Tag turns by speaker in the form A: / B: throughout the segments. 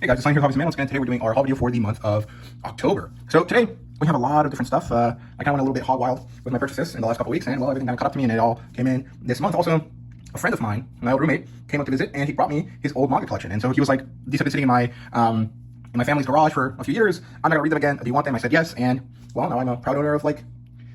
A: Hey guys, it's Ryan here, HobbiesofaMan. Once again, today we're doing our haul video for the month of October. So today we have a lot of different stuff. I kind of went a little bit hog wild with my purchases in the last couple weeks, and well, everything kind of caught up to me, and it all came in this month. Also, a friend of mine, my old roommate, came up to visit, and he brought me his old manga collection. And so he was like, "These have been sitting in my family's garage for a few years. I'm not gonna read them again. Do you want them?" I said yes, and well, now I'm a proud owner of like, I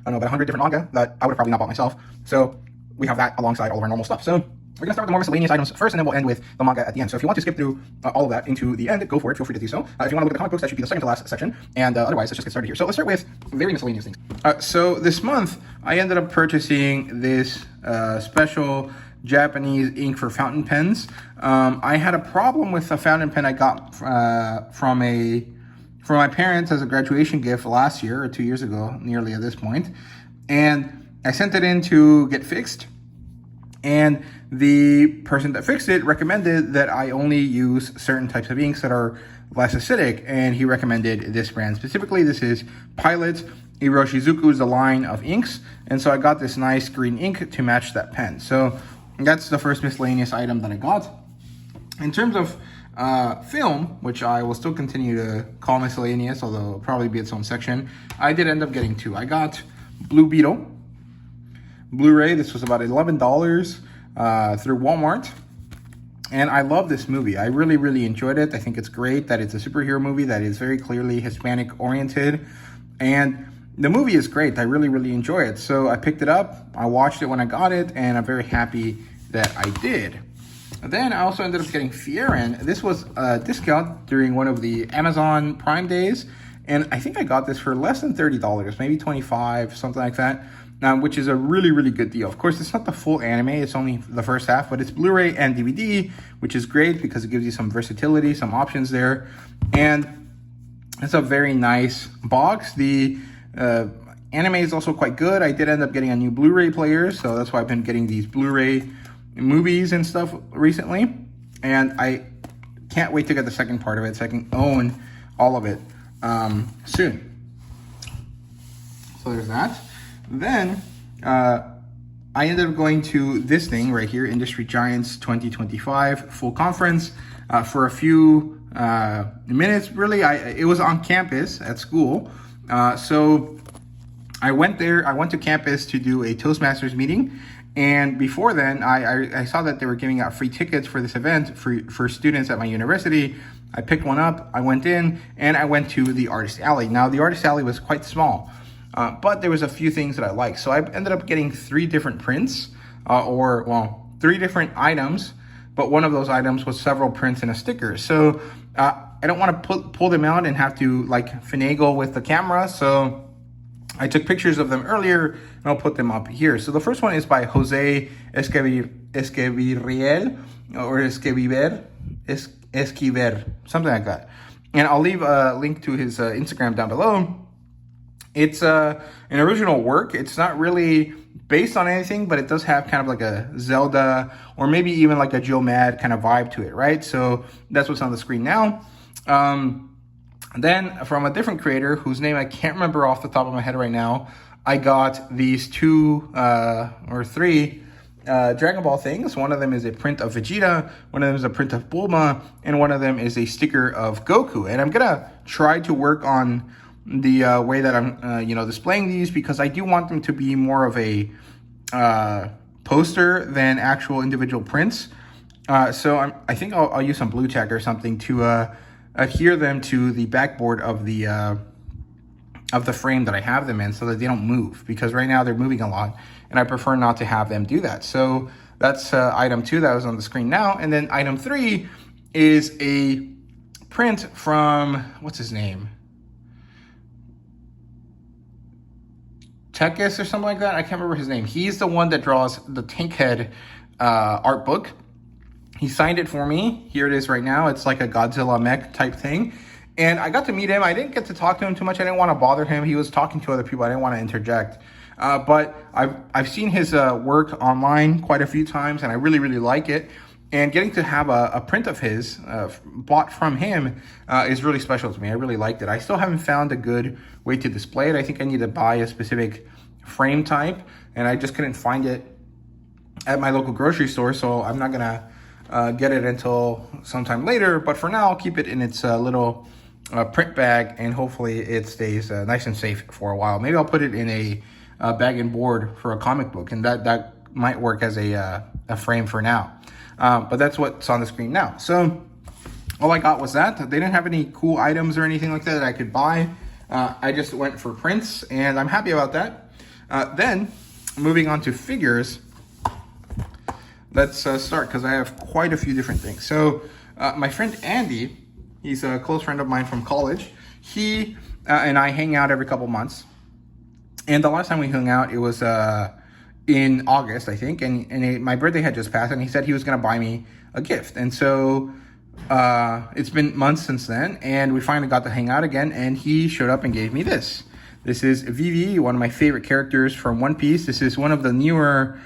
A: don't know, about 100 different manga that I would have probably not bought myself. So we have that alongside all of our normal stuff. So we're going to start with the more miscellaneous items first, and then we'll end with the manga at the end. So if you want to skip through all of that into the end, go for it. Feel free to do so. If you want to look at the comic books, that should be the second to last section. And otherwise, let's just get started here. So let's start with very miscellaneous things. So this month, I ended up purchasing this special Japanese ink for fountain pens. I had a problem with a fountain pen I got from my parents as a graduation gift last year or 2 years ago, nearly at this point. And I sent it in to get fixed. And the person that fixed it recommended that I only use certain types of inks that are less acidic. And he recommended this brand specifically. This is Pilot. Iroshizuku is the line of inks. And so I got this nice green ink to match that pen. So that's the first miscellaneous item that I got. In terms of film, which I will still continue to call miscellaneous, although it'll probably be its own section, I did end up getting two. I got Blue Beetle Blu-ray. This was about $11 through Walmart. And I love this movie. I really, really enjoyed it. I think it's great that it's a superhero movie that is very clearly Hispanic oriented. And the movie is great. I really, really enjoy it. So I picked it up. I watched it when I got it, and I'm very happy that I did. Then I also ended up getting Fieren. This was a discount during one of the Amazon Prime days. And I think I got this for less than $30, maybe $25, something like that. Which is a really, really good deal. Of course, it's not the full anime, it's only the first half, but it's Blu-ray and DVD, which is great because it gives you some versatility, some options there. And it's a very nice box. The anime is also quite good. I did end up getting a new Blu-ray player, so that's why I've been getting these Blu-ray movies and stuff recently. And I can't wait to get the second part of it so I can own all of it soon. So there's that. Then I ended up going to this thing right here, Industry Giants 2025 full conference for a few minutes. Really, it was on campus at school. So I went there. I went to campus to do a Toastmasters meeting. And before then, I saw that they were giving out free tickets for this event for students at my university. I picked one up. I went in and I went to the Artist Alley. Now, the Artist Alley was quite small. But there was a few things that I liked. So I ended up getting 3 different prints, 3 different items, but one of those items was several prints and a sticker. So I don't want to pull them out and have to like finagle with the camera. So I took pictures of them earlier and I'll put them up here. So the first one is by Jose Esquivel, or Esquiver, something like that. And I'll leave a link to his Instagram down below. It's an original work. It's not really based on anything, but it does have kind of like a Zelda or maybe even like a Joe Mad kind of vibe to it, right? So that's what's on the screen now. Then from a different creator whose name I can't remember off the top of my head right now, I got these 2 or 3 Dragon Ball things. One of them is a print of Vegeta, one of them is a print of Bulma, and one of them is a sticker of Goku. And I'm gonna try to work on the way that I'm displaying these, because I do want them to be more of a poster than actual individual prints. So I think I'll use some blue tack or something to adhere them to the backboard of the frame that I have them in, so that they don't move, because right now they're moving a lot and I prefer not to have them do that. So that's item 2 that was on the screen now. And then item 3 is a print from, what's his name? Tekis or something like that. I can't remember his name. He's the one that draws the Tankhead art book. He signed it for me. Here it is right now. It's like a Godzilla mech type thing. And I got to meet him. I didn't get to talk to him too much. I didn't want to bother him. He was talking to other people. I didn't want to interject. But I've seen his work online quite a few times, and I really, really like it. And getting to have a print of his bought from him is really special to me. I really liked it. I still haven't found a good way to display it. I think I need to buy a specific frame type, and I just couldn't find it at my local grocery store, so I'm not gonna get it until sometime later. But for now, I'll keep it in its little print bag, and hopefully it stays nice and safe for a while. Maybe I'll put it in a bag and board for a comic book, and that might work as a frame for now. But that's what's on the screen now. So all I got was that. They didn't have any cool items or anything like that I could buy. I just went for prints, and I'm happy about that. Then, moving on to figures, let's start, because I have quite a few different things. So my friend Andy, he's a close friend of mine from college. He and I hang out every couple months. And the last time we hung out, it was in August, I think. And my birthday had just passed, and he said he was going to buy me a gift. And so it's been months since then, and we finally got to hang out again, and he showed up and gave me this. This is Vivi, one of my favorite characters from One Piece. This is one of the newer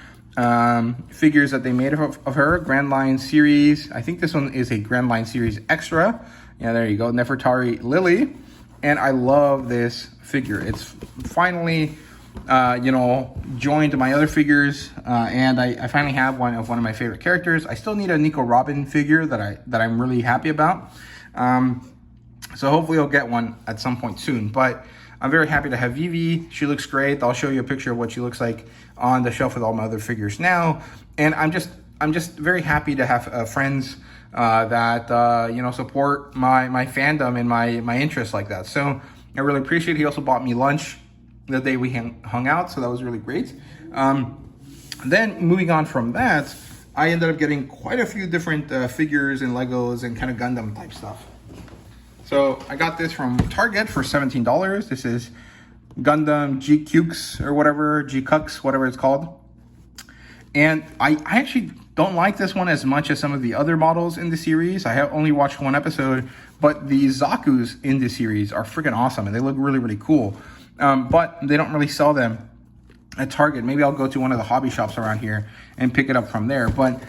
A: figures that they made of her, Grand Line Series. I think this one is a Grand Line Series Extra. Yeah, there you go, Nefertari Lily. And I love this figure. It's finally, joined my other figures, and I finally have one of my favorite characters. I still need a Nico Robin figure that I'm really happy about. So hopefully I'll get one at some point soon. But I'm very happy to have Vivi. She looks great. I'll show you a picture of what she looks like on the shelf with all my other figures now. And I'm just very happy to have friends that support my fandom and my interests like that. So I really appreciate it. He also bought me lunch the day we hung out, so that was really great. Then moving on from that, I ended up getting quite a few different figures and Legos and kind of Gundam type stuff. So I got this from Target for $17. This is Gundam G-Cukes or whatever, G-Cux, whatever it's called. And I actually don't like this one as much as some of the other models in the series. I have only watched one episode, but the Zakus in the series are freaking awesome, and they look really, really cool. But they don't really sell them at Target. Maybe I'll go to one of the hobby shops around here and pick it up from there. But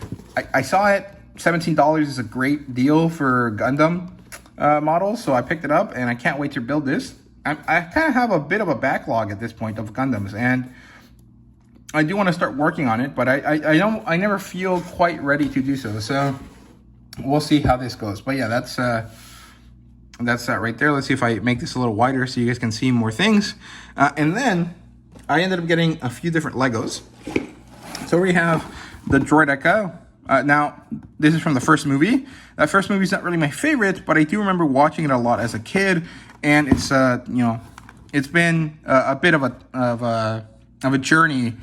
A: I saw it, $17 is a great deal for Gundam models, so I picked it up, and I can't wait to build this. I kind of have a bit of a backlog at this point of Gundams, and I do want to start working on it, but I never feel quite ready to do so. So we'll see how this goes. But yeah, that's that right there. Let's see if I make this a little wider so you guys can see more things. And then I ended up getting a few different Legos. So we have the Droideka. Now, this is from the first movie. That first movie is not really my favorite, but I do remember watching it a lot as a kid. And it's it's been a bit of a journey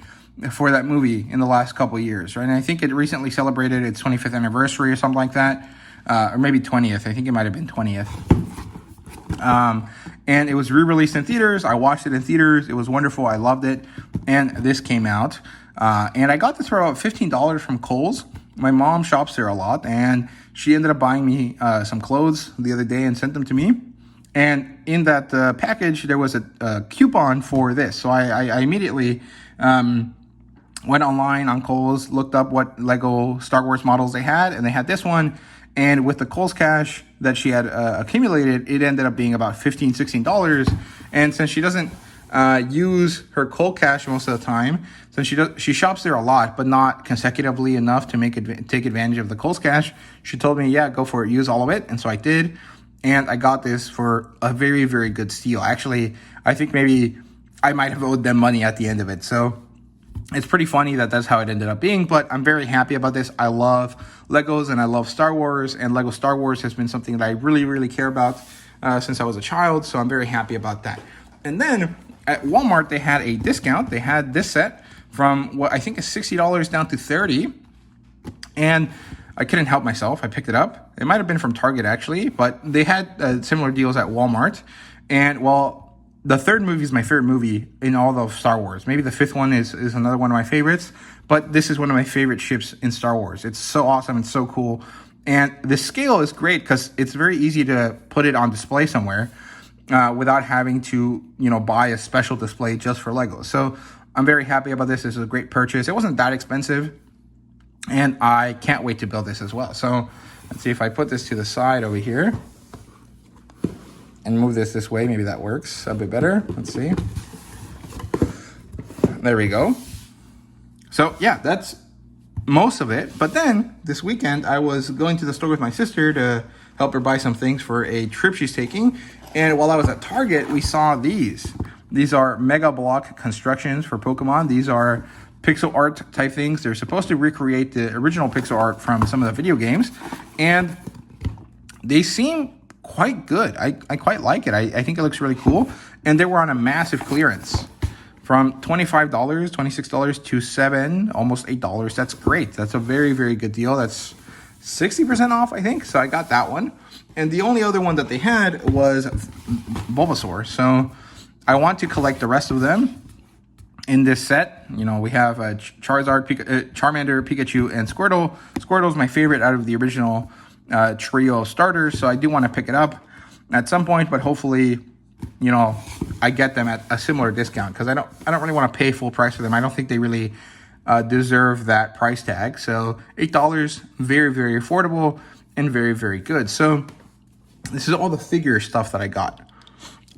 A: for that movie in the last couple of years, right? And I think it recently celebrated its 25th anniversary or something like that, or maybe 20th. I think it might have been 20th. And it was re-released in theaters. I watched it in theaters. It was wonderful. I loved it. And this came out. And I got this for about $15 from Kohl's. My mom shops there a lot, and she ended up buying me some clothes the other day and sent them to me. And in that package, there was a coupon for this. So I immediately went online on Kohl's, looked up what Lego Star Wars models they had, and they had this one. And with the Kohl's cash that she had accumulated, it ended up being about $15, $16. And since she doesn't use her Kohl cash most of the time, since she shops there a lot, but not consecutively enough to take advantage of the Kohl's cash, she told me, yeah, go for it, use all of it. And so I did. And I got this for a very, very good steal. Actually, I think maybe I might have owed them money at the end of it. So it's pretty funny that that's how it ended up being, but I'm very happy about this. I love Legos and I love Star Wars, and Lego Star Wars has been something that I really, really care about since I was a child, so I'm very happy about that. And then at Walmart, they had a discount. They had this set from what I think is $60 down to $30, and I couldn't help myself. I picked it up. It might have been from Target, actually, but they had similar deals at Walmart. And, well, the third movie is my favorite movie in all of Star Wars. Maybe the fifth one is another one of my favorites, but this is one of my favorite ships in Star Wars. It's so awesome and so cool. And the scale is great because it's very easy to put it on display somewhere without having to, buy a special display just for Legos. So I'm very happy about this. This is a great purchase. It wasn't that expensive, and I can't wait to build this as well. So let's see if I put this to the side over here and move this way. Maybe that works a bit better. Let's see. There we go. So yeah, that's most of it. But then this weekend, I was going to the store with my sister to help her buy some things for a trip she's taking. And while I was at Target, we saw these. These are Mega Block constructions for Pokemon. These are pixel art type things. They're supposed to recreate the original pixel art from some of the video games. And they seem quite good. I quite like it. I think it looks really cool. And they were on a massive clearance from $25, $26 to $7, almost $8. That's great. That's a very, very good deal. That's 60% off, I think. So I got that one. And the only other one that they had was Bulbasaur. So I want to collect the rest of them in this set. You know, we have Charizard, Charmander, Pikachu, and Squirtle. Squirtle's my favorite out of the original trio of starters, so I do want to pick it up at some point, but hopefully, you know, I get them at a similar discount, because I don't really want to pay full price for them. I don't think they really deserve that price tag. So $8, very, very affordable and very, very good. So this is all the figure stuff that I got.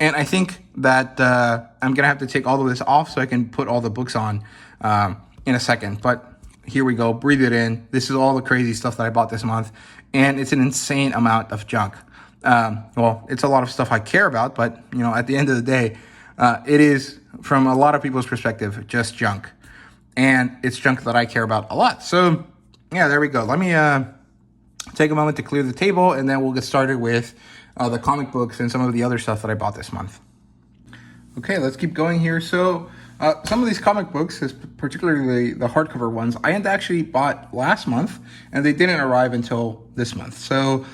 A: And I think that I'm going to have to take all of this off so I can put all the books on in a second. But here we go. Breathe it in. This is all the crazy stuff that I bought this month. And it's an insane amount of junk. Well, it's a lot of stuff I care about. But, you know, at the end of the day, it is, from a lot of people's perspective, just junk. And it's junk that I care about a lot. So, yeah, there we go. Let me take a moment to clear the table. And then we'll get started with the comic books and some of the other stuff that I bought this month. Okay, let's keep going here. So some of these comic books, particularly the hardcover ones, I had actually bought last month, and they didn't arrive until this month. So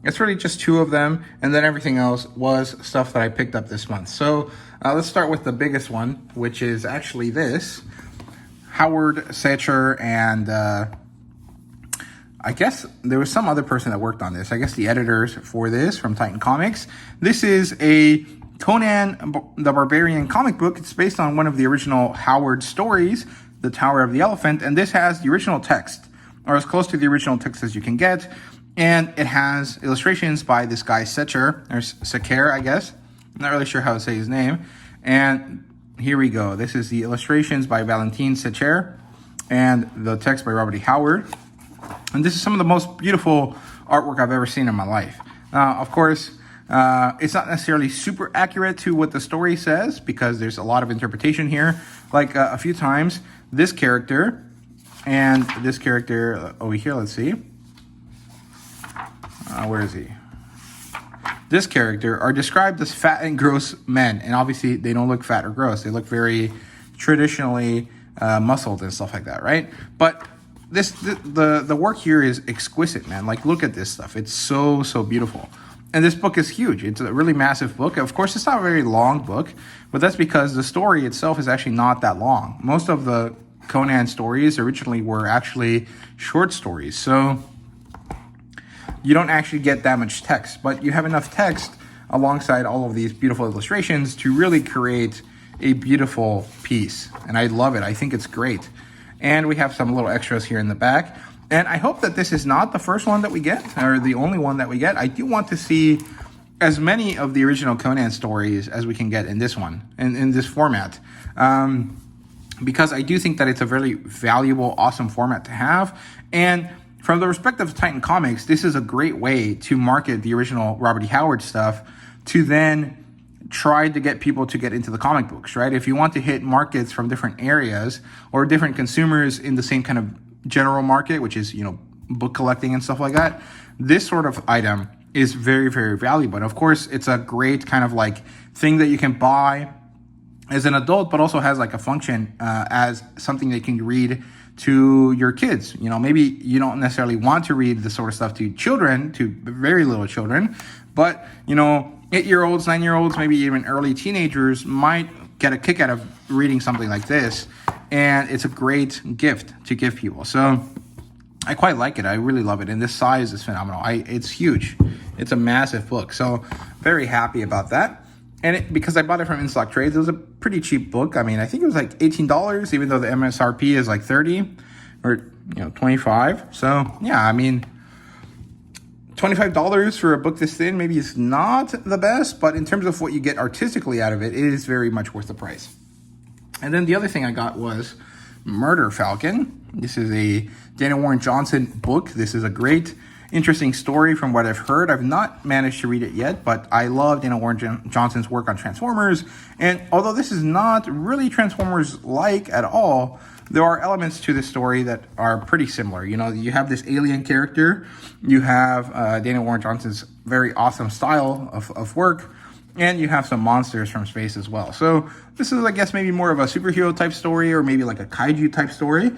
A: it's really just two of them, and then everything else was stuff that I picked up this month. So let's start with the biggest one, which is actually this. Howard Secher and I guess there was some other person that worked on this. I guess the editors for this from Titan Comics. This is a Conan the Barbarian comic book. It's based on one of the original Howard stories, The Tower of the Elephant. And this has the original text, or as close to the original text as you can get. And it has illustrations by this guy Secher, or Secher, I guess. I'm not really sure how to say his name. And here we go. This is the illustrations by Valentin Secher and the text by Robert E. Howard. And this is some of the most beautiful artwork I've ever seen in my life. Of course, it's not necessarily super accurate to what the story says, because there's a lot of interpretation here. Like a few times, this character and this character over here, let's see. Where is he? This character are described as fat and gross men. And obviously, they don't look fat or gross. They look very traditionally muscled and stuff like that, right? But the work here is exquisite, man. Like, look at this stuff. It's so beautiful. And this book is huge. It's a really massive book. Of course, it's not a very long book, but that's because the story itself is actually not that long. Most of the Conan stories originally were actually short stories. So you don't actually get that much text, but you have enough text alongside all of these beautiful illustrations to really create a beautiful piece. And I love it. I think it's great. And we have some little extras here in the back. And I hope that this is not the first one that we get, or the only one that we get. I do want to see as many of the original Conan stories as we can get in this one, in this format. Because I do think that it's a very valuable, awesome format to have. And from the perspective of Titan Comics, this is a great way to market the original Robert E. Howard stuff, to then try to get people to get into the comic books, right? If you want to hit markets from different areas or different consumers in the same kind of general market, which is, you know, book collecting and stuff like that, this sort of item is very, very valuable. And of course, it's a great kind of like thing that you can buy as an adult, but also has like a function as something that you can read to your kids. You know, maybe you don't necessarily want to read this sort of stuff to children, to very little children, but, you know, 8-year-olds, 9-year-olds, maybe even early teenagers might get a kick out of reading something like this. And it's a great gift to give people. So I quite like it. I really love it. And this size is phenomenal. It's huge. It's a massive book. So very happy about that. And because I bought it from In-Stock Trades, it was a pretty cheap book. I mean, I think it was like $18, even though the MSRP is like $30 or, you know, $25. So yeah, I mean, $25 for a book this thin maybe is not the best, but in terms of what you get artistically out of it, it is very much worth the price. And then the other thing I got was Murder Falcon. This is a Daniel Warren Johnson book. This is a great, interesting story from what I've heard. I've not managed to read it yet, but I love Daniel Warren Johnson's work on Transformers. And although this is not really Transformers-like at all, there are elements to this story that are pretty similar. You know, you have this alien character, you have Daniel Warren Johnson's very awesome style of work, and you have some monsters from space as well. So this is, I guess, maybe more of a superhero type story, or maybe like a kaiju type story.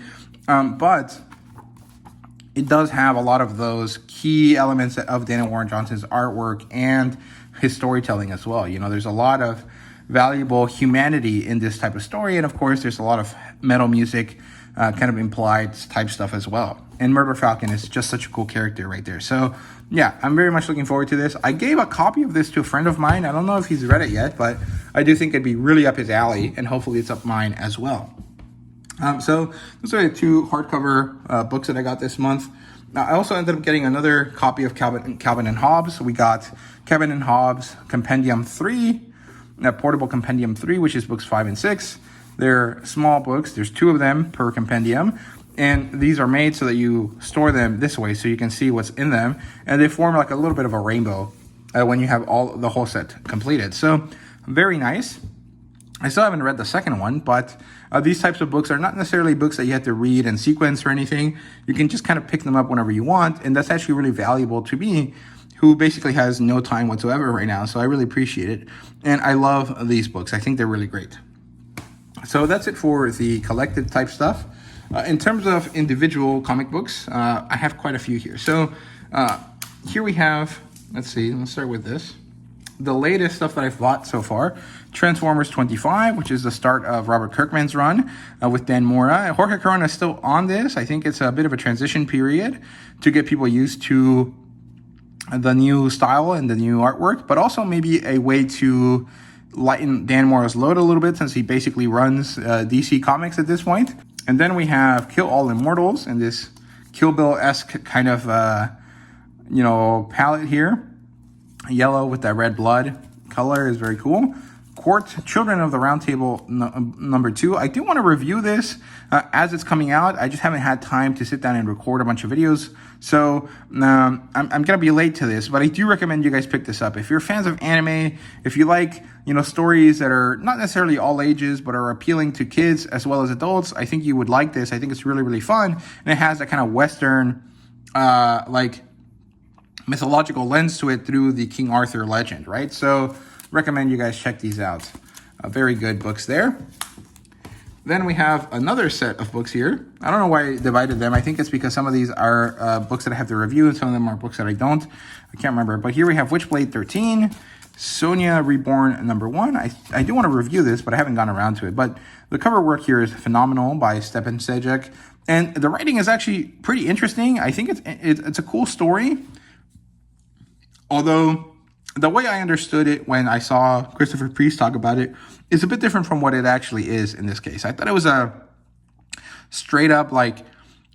A: But it does have a lot of those key elements of Daniel Warren Johnson's artwork and his storytelling as well. You know, there's a lot of valuable humanity in this type of story. And of course, there's a lot of metal music, kind of implied type stuff as well. And Murder Falcon is just such a cool character right there. So yeah, I'm very much looking forward to this. I gave a copy of this to a friend of mine. I don't know if he's read it yet, but I do think it'd be really up his alley, and hopefully it's up mine as well. So those are the 2 hardcover books that I got this month. I also ended up getting another copy of Calvin and Hobbes. We got Calvin and Hobbes Compendium 3, Portable Compendium 3, which is books 5 and 6. They're small books. There's 2 of them per compendium. And these are made so that you store them this way so you can see what's in them. And they form like a little bit of a rainbow when you have the whole set completed. So very nice. I still haven't read the second one, but these types of books are not necessarily books that you have to read in sequence or anything. You can just kind of pick them up whenever you want. And that's actually really valuable to me, who basically has no time whatsoever right now. So I really appreciate it. And I love these books. I think they're really great. So that's it for the collected type stuff. In terms of individual comic books, I have quite a few here. So here we have, let's start with this. The latest stuff that I've bought so far, Transformers 25, which is the start of Robert Kirkman's run with Dan Mora. Jorge Corona is still on this. I think it's a bit of a transition period to get people used to the new style and the new artwork, but also maybe a way to lighten Dan Mora's load a little bit, since he basically runs DC Comics at this point. And then we have Kill All Immortals in this Kill Bill-esque kind of, palette here. Yellow with that red blood color is very cool. Court, Children of the Round Table number 2. I do want to review this as it's coming out. I just haven't had time to sit down and record a bunch of videos. So I'm going to be late to this, but I do recommend you guys pick this up. If you're fans of anime, if you like, stories that are not necessarily all ages, but are appealing to kids as well as adults, I think you would like this. I think it's really, really fun. And it has that kind of Western, mythological lens to it through the King Arthur legend, right? So recommend you guys check these out. Very good books there. Then we have another set of books here. I don't know why I divided them. I think it's because some of these are books that I have to review, and some of them are books that I don't. I can't remember. But here we have Witchblade 13, Sonya Reborn number 1. I do want to review this, but I haven't gotten around to it. But the cover work here is phenomenal by Stepan Sejic. And the writing is actually pretty interesting. I think it's a cool story. Although the way I understood it when I saw Christopher Priest talk about it is a bit different from what it actually is in this case. I thought it was a straight up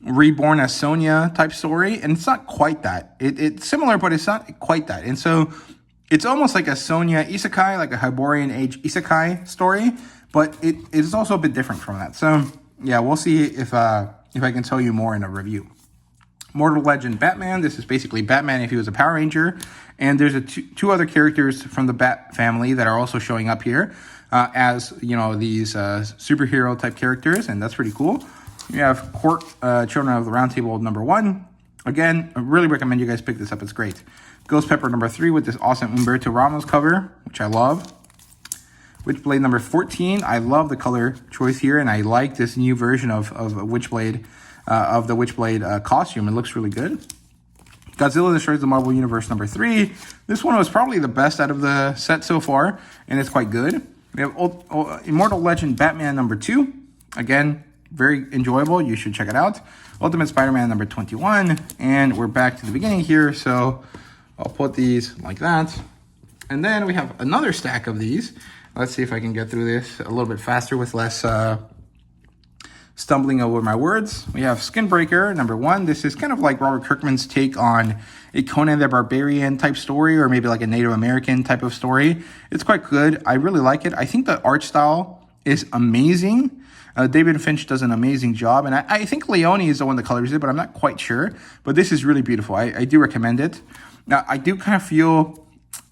A: reborn as Sonya type story, and it's not quite that. It's similar, but it's not quite that. And so it's almost like a Sonya isekai, like a Hyborian age isekai story, but it is also a bit different from that. So yeah, we'll see if I can tell you more in a review. Mortal Legend Batman. This is basically Batman if he was a Power Ranger. And there's two other characters from the Bat family that are also showing up here as, these superhero type characters. And that's pretty cool. You have Court, Children of the Round Table number 1. Again, I really recommend you guys pick this up. It's great. Ghost Pepper number 3 with this awesome Umberto Ramos cover, which I love. Witchblade number 14. I love the color choice here. And I like this new version of Witchblade. Of the Witchblade costume. It looks really good. Godzilla Destroys the Marvel Universe number 3. This one was probably the best out of the set so far, and it's quite good. We have Immortal Legend Batman number 2. Again, very enjoyable. You should check it out. Ultimate Spider-Man number 21. And we're back to the beginning here, so I'll put these like that. And then we have another stack of these. Let's see if I can get through this a little bit faster with less stumbling over my words. We have Skinbreaker number 1. This is kind of like Robert Kirkman's take on a Conan the Barbarian type story, or maybe like a Native American type of story. It's quite good. I really like it. I think the art style is amazing.
B: David Finch does an amazing job, and I think Leone is the one that colors it, but I'm not quite sure. But this is really beautiful. I do recommend it. Now, I do kind of feel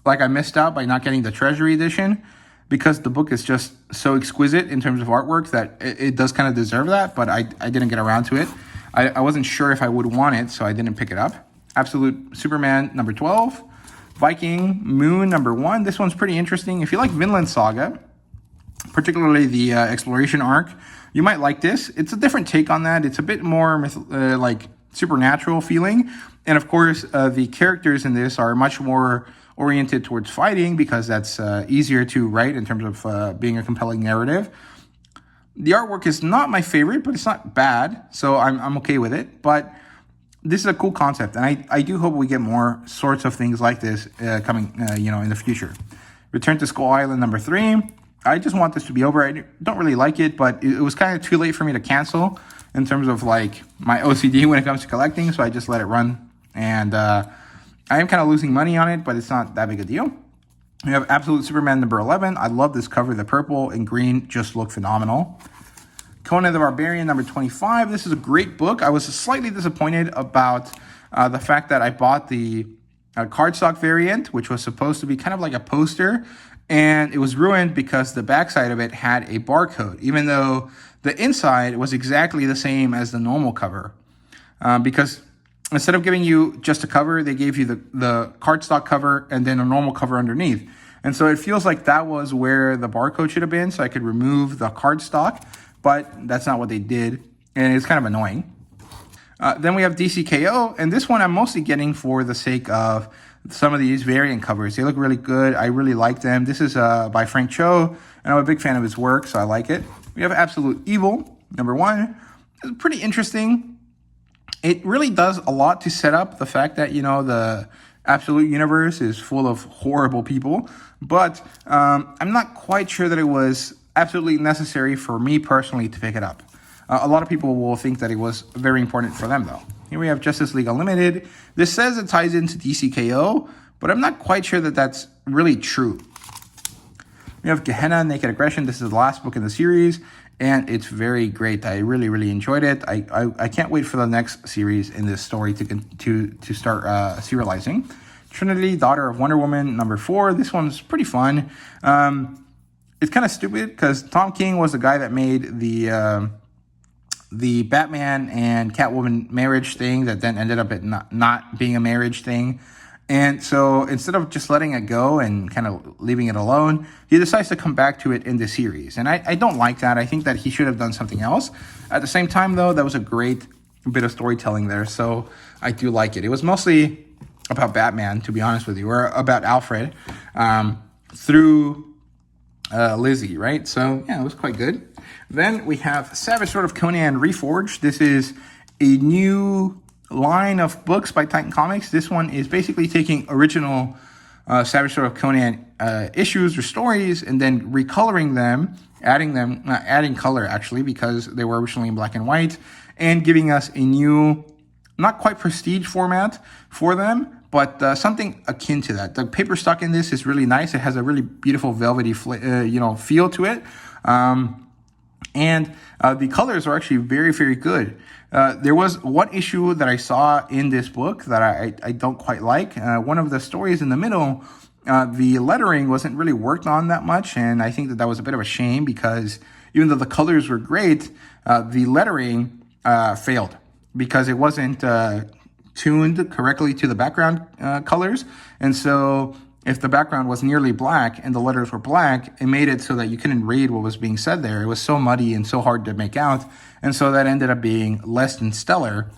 B: like I missed out by not getting the Treasury edition, because the book is just so exquisite in terms of artwork that it does kind of deserve that, but I didn't get around to it. I wasn't sure if I would want it, so I didn't pick it up. Absolute Superman number 12. Viking Moon number 1. This one's pretty interesting. If you like Vinland Saga, particularly the exploration arc, you might like this. It's a different take on that. It's a bit more like supernatural feeling. And of course, the characters in this are much more oriented towards fighting, because that's easier to write in terms of being a compelling narrative. The artwork is not my favorite, but it's not bad, so I'm okay with it. But this is a cool concept, and I do hope we get more sorts of things like this coming, in the future. Return to Skull Island number 3. I just want this to be over. I don't really like it, but it was kind of too late for me to cancel in terms of like my OCD when it comes to collecting, so I just let it run. And I am kind of losing money on it, but it's not that big a deal. We have Absolute Superman number 11. I love this cover. The purple and green just look phenomenal. Conan the Barbarian number 25. This is a great book. I was slightly disappointed about the fact that I bought the cardstock variant, which was supposed to be kind of like a poster, and it was ruined because the backside of it had a barcode, even though the inside was exactly the same as the normal cover. Because instead of giving you just a cover, they gave you the cardstock cover and then a normal cover underneath. And so it feels like that was where the barcode should have been, so I could remove the cardstock, but that's not what they did, and it's kind of annoying. Then we have DCKO, and this one I'm mostly getting for the sake of some of these variant covers. They look really good. I really like them. This is by Frank Cho, and I'm a big fan of his work, so I like it. We have Absolute Evil, number 1. It's pretty interesting. It really does a lot to set up the fact that, the Absolute Universe is full of horrible people, but I'm not quite sure that it was absolutely necessary for me personally to pick it up. A lot of people will think that it was very important for them, though. Here we have Justice League Unlimited. This says it ties into DCKO, but I'm not quite sure that that's really true. We have Gehenna Naked Aggression. This is the last book in the series, and it's very great. I really, really enjoyed it. I can't wait for the next series in this story to start serializing. Trinity, Daughter of Wonder Woman, number 4. This one's pretty fun. It's kind of stupid because Tom King was the guy that made the Batman and Catwoman marriage thing that then ended up not being a marriage thing. And so instead of just letting it go and kind of leaving it alone, he decides to come back to it in the series. And I don't like that. I think that he should have done something else. At the same time, though, that was a great bit of storytelling there. So I do like it. It was mostly about Batman, to be honest with you, or about Alfred through Lizzie, right? So yeah, it was quite good. Then we have Savage Sword of Conan Reforged. This is a new line of books by Titan Comics. This one is basically taking original Savage Sword of Conan issues or stories and then recoloring them, adding color actually, because they were originally in black and white, and giving us a new, not quite prestige format for them, but something akin to that. The paper stock in this is really nice. It has a really beautiful velvety feel to it. And the colors are actually very, very good. There was one issue that I saw in this book that I don't quite like. One of the stories in the middle, the lettering wasn't really worked on that much, and I think that was a bit of a shame because even though the colors were great, the lettering failed because it wasn't tuned correctly to the background colors. And so if the background was nearly black and the letters were black, it made it so that you couldn't read what was being said there. It was so muddy and so hard to make out. And so that ended up being less than stellar.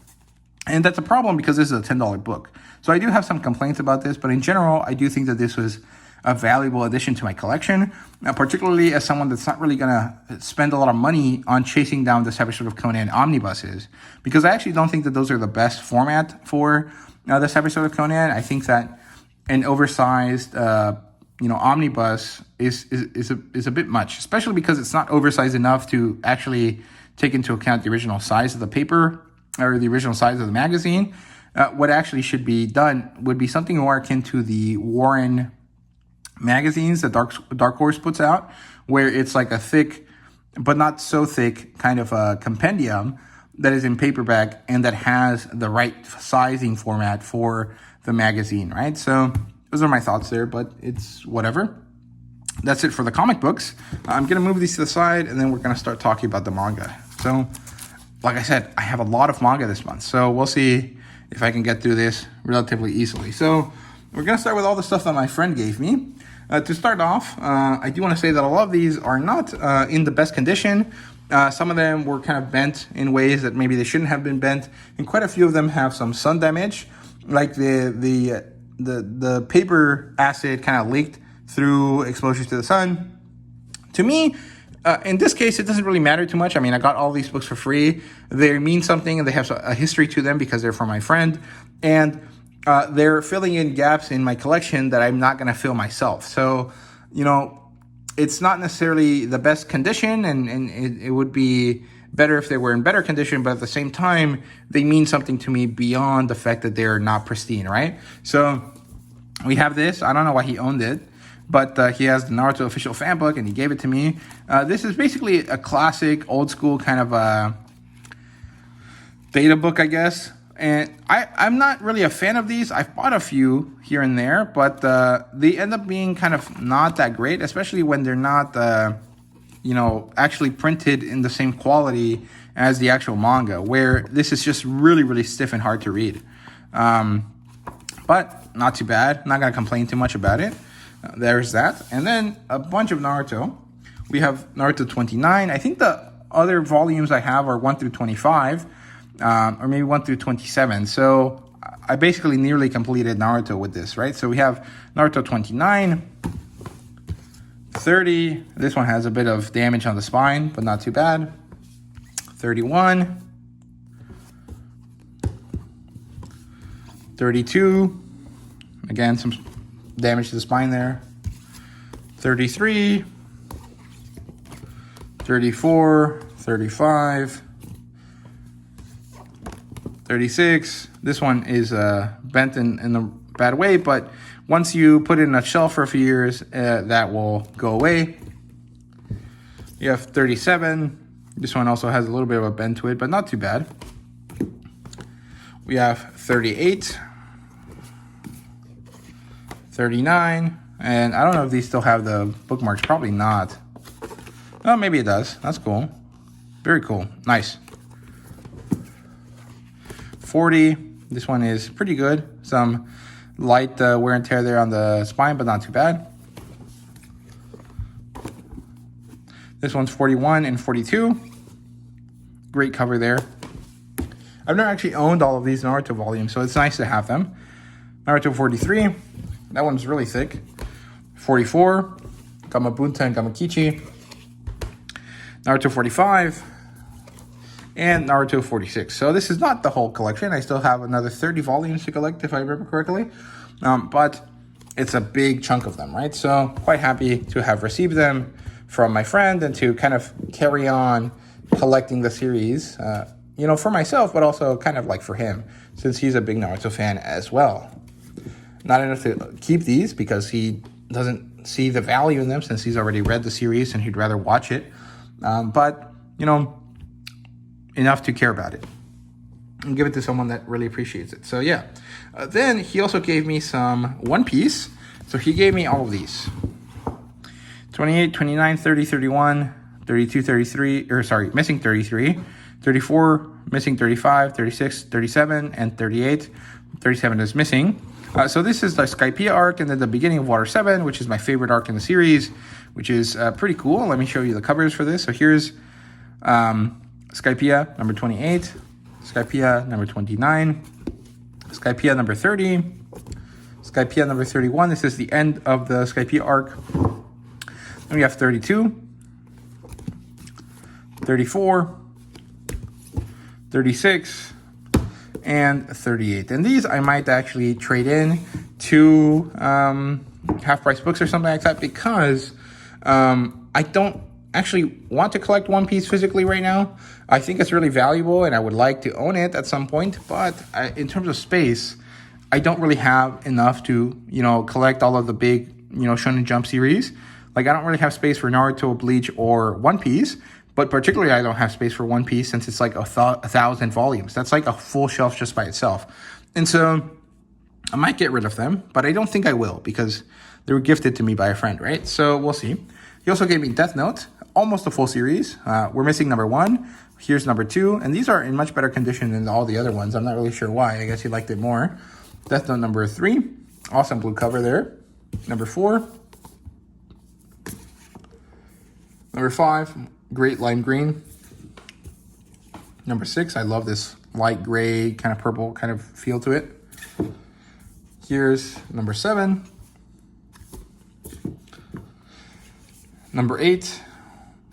B: And that's a problem because this is a $10 book. So I do have some complaints about this, but in general, I do think that this was a valuable addition to my collection, particularly as someone that's not really going to spend a lot of money on chasing down the Savage Sword of Conan omnibuses, because I actually don't think that those are the best format for the Savage Sword of Conan. I think that an oversized, omnibus is a bit much, especially because it's not oversized enough to actually take into account the original size of the paper or the original size of the magazine. What actually should be done would be something more akin to the Warren magazines that Dark Horse puts out, where it's like a thick but not so thick kind of a compendium that is in paperback and that has the right sizing format for the magazine, right? So those are my thoughts there, but it's whatever. That's it for the comic books. I'm going to move these to the side, and then we're going to start talking about the manga. So, like I said, I have a lot of manga this month, so we'll see if I can get through this relatively easily. So, we're going to start with all the stuff that my friend gave me. To start off, I do want to say that a lot of these are not in the best condition. Some of them were kind of bent in ways that maybe they shouldn't have been bent, and quite a few of them have some sun damage, like the paper acid kind of leaked through exposures to the sun. To me, in this case, it doesn't really matter too much. I mean, I got all these books for free. They mean something, and they have a history to them because they're from my friend, and they're filling in gaps in my collection that I'm not going to fill myself. So, you know, it's not necessarily the best condition, and it would be better if they were in better condition, but at the same time, they mean something to me beyond the fact that they're not pristine, right? So we have this. I don't know why he owned it, but he has the Naruto official fan book, and he gave it to me. This is basically a classic, old school kind of data book, I guess. And I'm not really a fan of these. I've bought a few here and there, but they end up being kind of not that great, especially when they're not, actually printed in the same quality as the actual manga, where this is just really, really stiff and hard to read. But not too bad. Not going to complain too much about it. There's that. And then a bunch of Naruto. We have Naruto 29. I think the other volumes I have are 1 through 25. Or maybe 1 through 27. So I basically nearly completed Naruto with this, right? So we have Naruto 29, 30. This one has a bit of damage on the spine, but not too bad. 31, 32. Again, some damage to the spine there. 33, 34, 35. 36. This one is bent in a bad way, but once you put it in a shelf for a few years, that will go away. You have 37. This one also has a little bit of a bend to it, but not too bad. We have 38, 39, and I don't know if these still have the bookmarks. Probably not. Oh, maybe it does. That's cool. Very cool. Nice. 40. This one is pretty good. Some light wear and tear there on the spine, but not too bad. This one's 41 and 42. Great cover there. I've never actually owned all of these Naruto volumes, so it's nice to have them. Naruto 43. That one's really thick. 44. Gamabunta and Gamakichi. Naruto 45. And Naruto 46. So this is not the whole collection. I still have another 30 volumes to collect, if I remember correctly. But it's a big chunk of them, right? So quite happy to have received them from my friend and to kind of carry on collecting the series, for myself, but also kind of like for him, since he's a big Naruto fan as well. Not enough to keep these because he doesn't see the value in them since he's already read the series and he'd rather watch it. But enough to care about it and give it to someone that really appreciates it. So yeah. Then he also gave me some One Piece. So he gave me all of these. 28, 29, 30, 31, 32, 33, missing 33, 34, missing 35, 36, 37, and 38. 37 is missing. So this is the Skypiea arc and then the beginning of Water 7, which is my favorite arc in the series, which is pretty cool. Let me show you the covers for this. So here's Skypiea number 28, Skypiea number 29, Skypiea number 30, Skypiea number 31. This is the end of the Skypiea arc. Then we have 32, 34, 36, and 38. And these I might actually trade in to half-price books or something like that because I don't actually want to collect One Piece physically right now. I think it's really valuable and I would like to own it at some point, but in terms of space, I don't really have enough to, collect all of the big, Shonen Jump series. Like, I don't really have space for Naruto, Bleach, or One Piece, But particularly, I don't have space for One Piece since it's like 1,000 volumes. That's like a full shelf just by itself. And so I might get rid of them, but I don't think I will because they were gifted to me by a friend, right? So we'll see. He also gave me Death Note, almost a full series. We're missing number 1. Here's number 2. And these are in much better condition than all the other ones. I'm not really sure why. I guess he liked it more. Death Note number 3. Awesome blue cover there. Number 4. Number 5. Great lime green. Number 6. I love this light gray, kind of purple kind of feel to it. Here's number 7. Number 8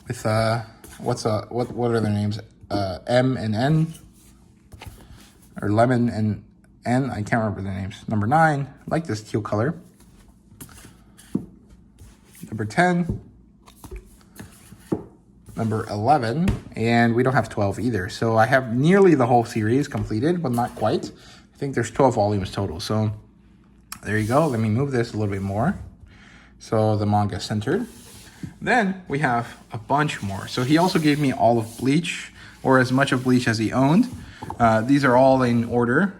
B: with what are their names? M and N, or Lemon and N. I can't remember their names. Number 9, I like this teal color. Number 10. Number 11, and we don't have 12 either. So I have nearly the whole series completed, but not quite. I think there's 12 volumes total. So there you go. Let me move this a little bit more so the manga is centered. Then we have a bunch more. So he also gave me all of Bleach, or as much of Bleach as he owned. These are all in order,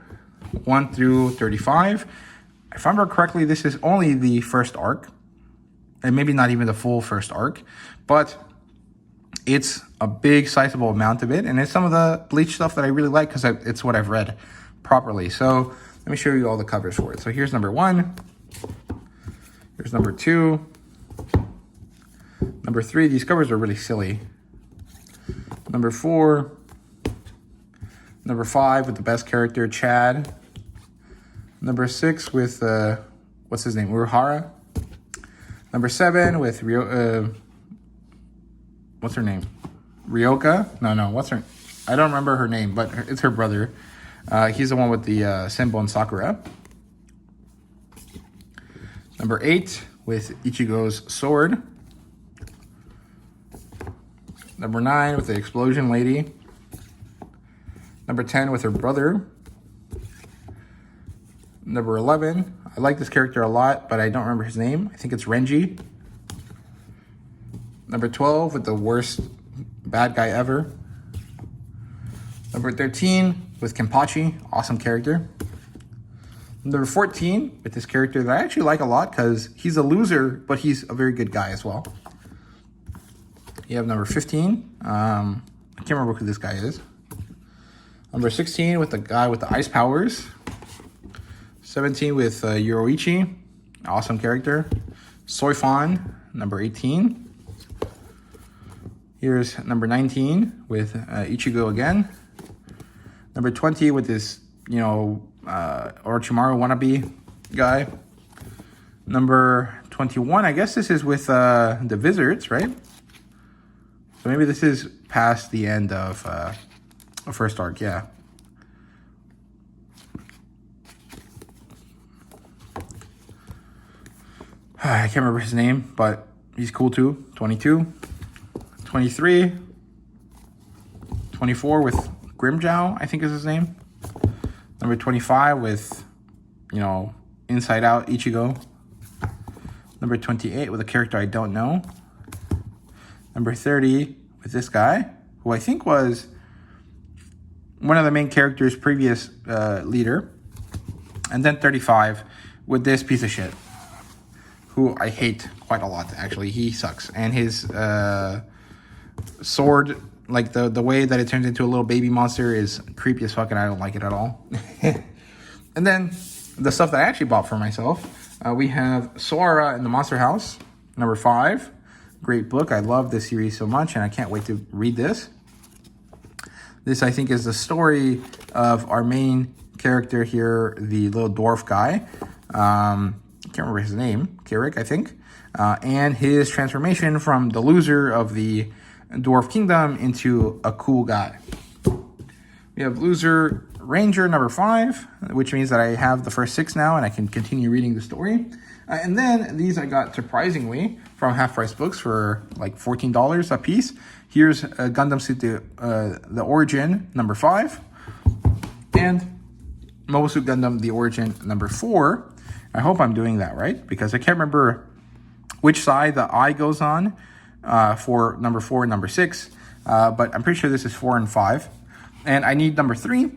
B: 1 through 35. If I remember correctly, this is only the first arc, and maybe not even the full first arc, but it's a big sizable amount of it, and it's some of the Bleach stuff that I really like because it's what I've read properly. So let me show you all the covers for it. So here's number 1. Here's number 2. Number 3, these covers are really silly. Number 4. Number 5 with the best character, Chad. Number 6 with, what's his name, Uruhara. Number 7 with what's her name? Ryoka? No, what's her... I don't remember her name, but it's her brother. He's the one with the Senbon and Sakura. Number 8 with Ichigo's sword. Number 9 with the explosion lady. Number 10 with her brother. Number 11, I like this character a lot, but I don't remember his name. I think it's Renji. Number 12 with the worst bad guy ever. Number 13 with Kenpachi, awesome character. Number 14 with this character that I actually like a lot because he's a loser, but he's a very good guy as well. You have number 15. I can't remember who this guy is. Number 16 with the guy with the ice powers. 17 with Yoruichi, awesome character. Soifan, number 18. Here's number 19 with Ichigo again. Number 20 with this, Orochimaru wannabe guy. Number 21, I guess this is with the Wizards, right? So maybe this is past the end of first arc, yeah. I can't remember his name, but he's cool too. 22. 23, 24 with Grimjow, I think is his name. Number 25 with, Inside Out Ichigo. Number 28 with a character I don't know. Number 30 with this guy, who I think was one of the main characters' previous leader. And then 35 with this piece of shit, who I hate quite a lot, actually. He sucks. And his sword, like the way that it turns into a little baby monster, is creepy as fuck, and I don't like it at all. And then the stuff that I actually bought for myself, we have Soara in the Monster House, number 5. Great book. I love this series so much, and I can't wait to read this. This, I think, is the story of our main character here, the little dwarf guy. I can't remember his name, Kirik, I think. And his transformation from the loser of the Dwarf Kingdom into a cool guy. We have Loser Ranger number 5, which means that I have the first 6 now and I can continue reading the story. And then these I got surprisingly from Half Price Books for like $14 a piece. Here's Gundam Suit the Origin number 5 and Mobile Suit Gundam the Origin number 4. I hope I'm doing that right because I can't remember which side the eye goes on for number 4 and number 6. but I'm pretty sure this is 4 and 5. And I need number 3,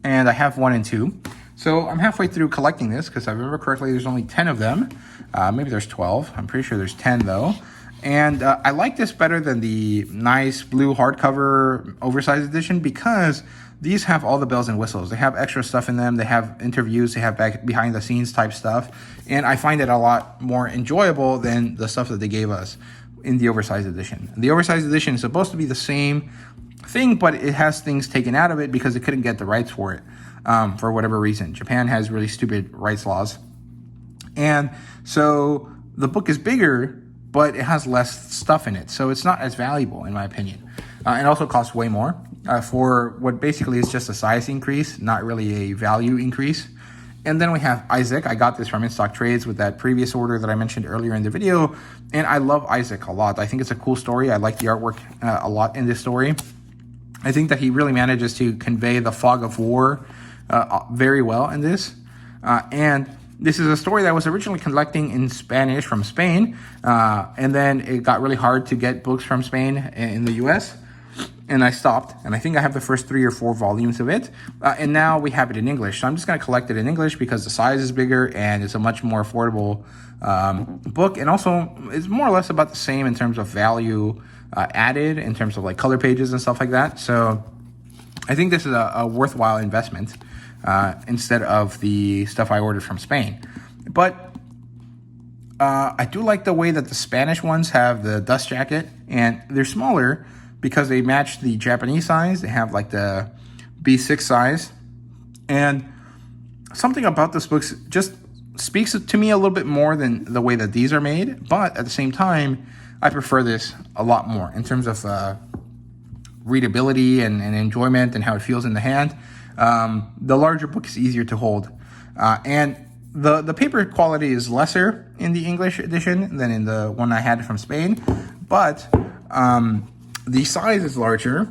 B: and I have 1 and 2. So I'm halfway through collecting this, because if I remember correctly, there's only 10 of them. Maybe there's 12. I'm pretty sure there's 10 though. And I like this better than the nice blue hardcover oversized edition, because these have all the bells and whistles. They have extra stuff in them. They have interviews. They have behind the scenes type stuff. And I find it a lot more enjoyable than the stuff that they gave us in the oversized edition. The oversized edition is supposed to be the same thing, but it has things taken out of it because they couldn't get the rights for it for whatever reason. Japan has really stupid rights laws. And so the book is bigger, but it has less stuff in it. So it's not as valuable, in my opinion. It also costs way more for what basically is just a size increase, not really a value increase. And then we have Isaac. I got this from In Stock Trades with that previous order that I mentioned earlier in the video. And I love Isaac a lot. I think it's a cool story. I like the artwork a lot in this story. I think that he really manages to convey the fog of war very well in this. And this is a story that I was originally collecting in Spanish from Spain. And then it got really hard to get books from Spain in the US. And I stopped, and I think I have the first 3 or 4 volumes of it. And now we have it in English. So I'm just going to collect it in English because the size is bigger and it's a much more affordable book. And also, it's more or less about the same in terms of value added, in terms of like color pages and stuff like that. So I think this is a worthwhile investment instead of the stuff I ordered from Spain. But I do like the way that the Spanish ones have the dust jacket, and they're smaller because they match the Japanese size. They have like the B6 size. And something about this book just speaks to me a little bit more than the way that these are made. But at the same time, I prefer this a lot more in terms of readability and enjoyment and how it feels in the hand. The larger book is easier to hold. And the paper quality is lesser in the English edition than in the one I had from Spain. But the size is larger,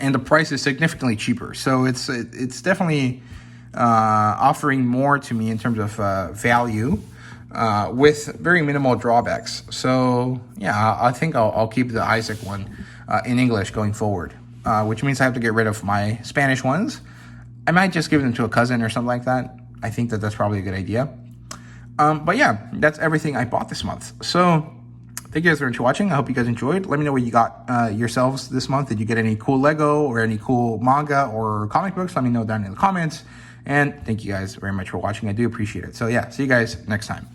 B: and the price is significantly cheaper. So it's definitely offering more to me in terms of value with very minimal drawbacks. So yeah, I think I'll keep the Isaac one in English going forward, which means I have to get rid of my Spanish ones. I might just give them to a cousin or something like that. I think that that's probably a good idea. But yeah, that's everything I bought this month. So thank you guys very much for watching. I hope you guys enjoyed. Let me know what you got yourselves this month. Did you get any cool Lego or any cool manga or comic books? Let me know down in the comments. And thank you guys very much for watching. I do appreciate it. So yeah, see you guys next time.